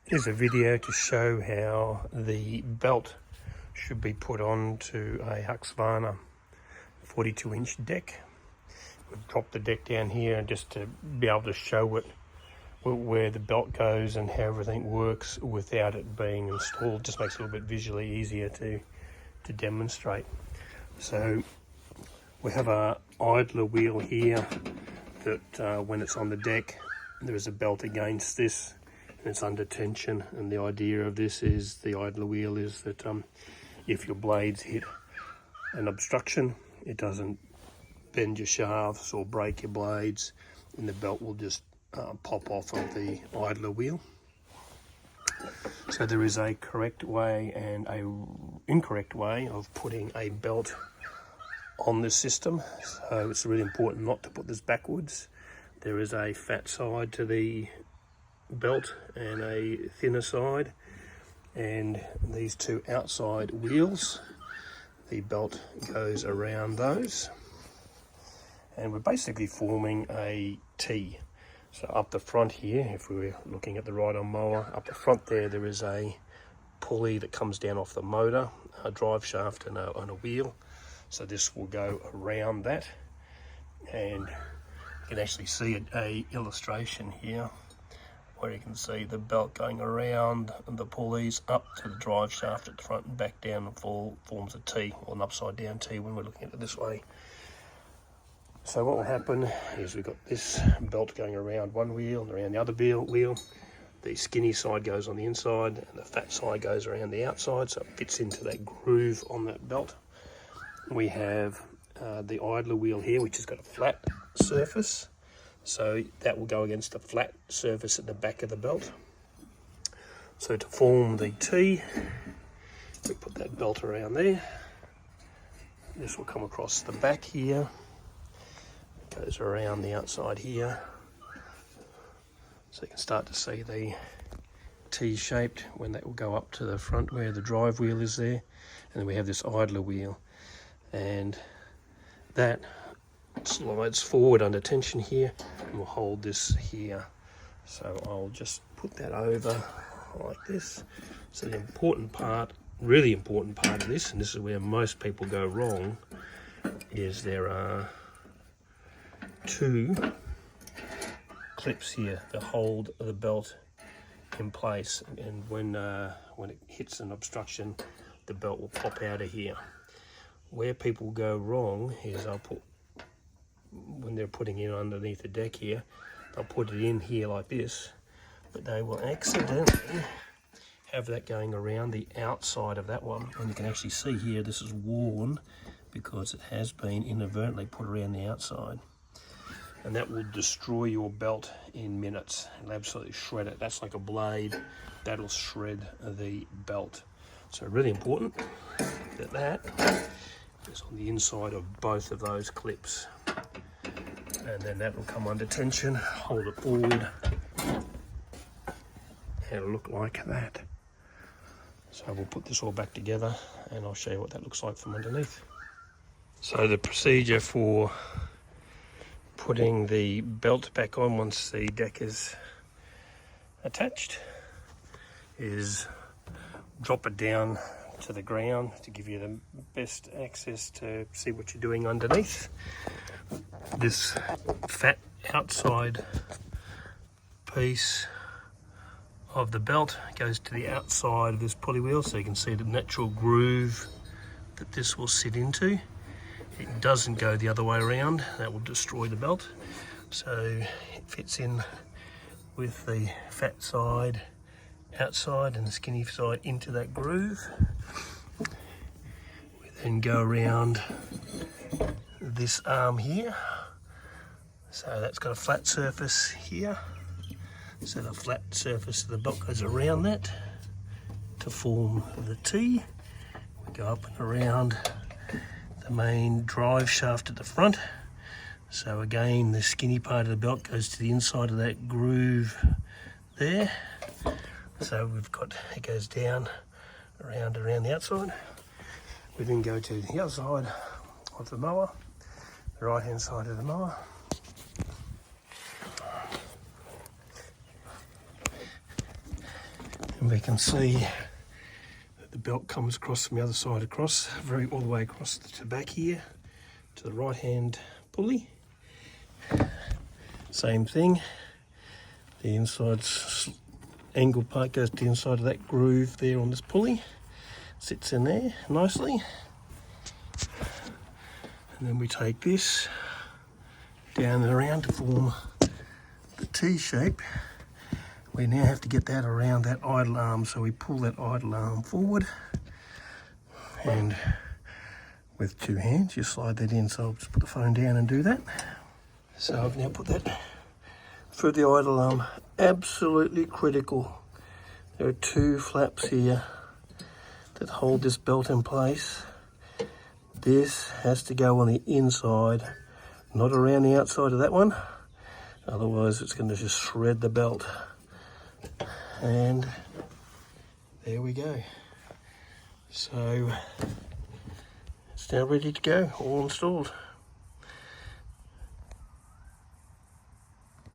Here's a video to show how the belt should be put onto a Husqvarna 42-inch deck. We've dropped the deck down here just to be able to show it where the belt goes and how everything works without it being installed. Just makes it a little bit visually easier to demonstrate. So we have a idler wheel here that when it's on the deck, there is a belt against this and it's under tension, and the idea of this is the idler wheel is that if your blades hit an obstruction, it doesn't bend your shafts or break your blades, and the belt will just pop off of the idler wheel. So there is a correct way and a incorrect way of putting a belt on this system. So it's really important not to put this backwards. There is a fat side to the belt and a thinner side, and these two outside wheels, the belt goes around those, and we're basically forming a T. So up the front here, if we're looking at the ride-on mower, up the front there is a pulley that comes down off the motor, a drive shaft and a wheel. So this will go around that, and you can actually see a illustration here where you can see the belt going around the pulleys up to the drive shaft at the front and back down, and forms a T, or an upside down T when we're looking at it this way. So what will happen is we've got this belt going around one wheel and around the other wheel. The skinny side goes on the inside and the fat side goes around the outside, so it fits into that groove on that belt. We have the idler wheel here, which has got a flat surface, so that will go against the flat surface at the back of the belt. So to form the T, we put that belt around there. This will come across the back here, goes around the outside here, so you can start to see the T-shaped when that will go up to the front where the drive wheel is there. And then we have this idler wheel, and that slides forward under tension here and we'll hold this here. So I'll just put that over like this. So the important part, really important part of this, and this is where most people go wrong, is there are two clips here that hold the belt in place, and when it hits an obstruction, the belt will pop out of here. Where people go wrong is when they're putting it underneath the deck here, they'll put it in here like this, but they will accidentally have that going around the outside of that one. And you can actually see here this is worn because it has been inadvertently put around the outside, and that will destroy your belt in minutes. It'll absolutely shred it. That's like a blade, that'll shred the belt. So really important that is on the inside of both of those clips, and then that will come under tension, hold it forward, and it'll look like that. So we'll put this all back together and I'll show you what that looks like from underneath. So the procedure for putting the belt back on once the deck is attached is drop it down to the ground to give you the best access to see what you're doing underneath. This fat outside piece of the belt goes to the outside of this pulley wheel, so you can see the natural groove that this will sit into. It doesn't go the other way around, that will destroy the belt. So it fits in with the fat side outside and the skinny side into that groove. We then go around this arm here, so that's got a flat surface here, so the flat surface of the belt goes around that to form the T. We go up and around the main drive shaft at the front, so again the skinny part of the belt goes to the inside of that groove there. So we've got, it goes down around the outside. We then go to the other side of the mower, the right hand side of the mower. And we can see that the belt comes across from the other side across, all the way across to the back here, to the right hand pulley. Same thing, the inside angle part goes to the inside of that groove there on this pulley, sits in there nicely. And then we take this down and around to form the T shape. We now have to get that around that idle arm, so we pull that idle arm forward, and with 2 hands you slide that in. So I'll just put the phone down and do that. So I've now put that through the idle arm. Absolutely critical. There are 2 flaps here that hold this belt in place. This has to go on the inside, not around the outside of that one. Otherwise it's going to just shred the belt. And there we go. So it's now ready to go, all installed.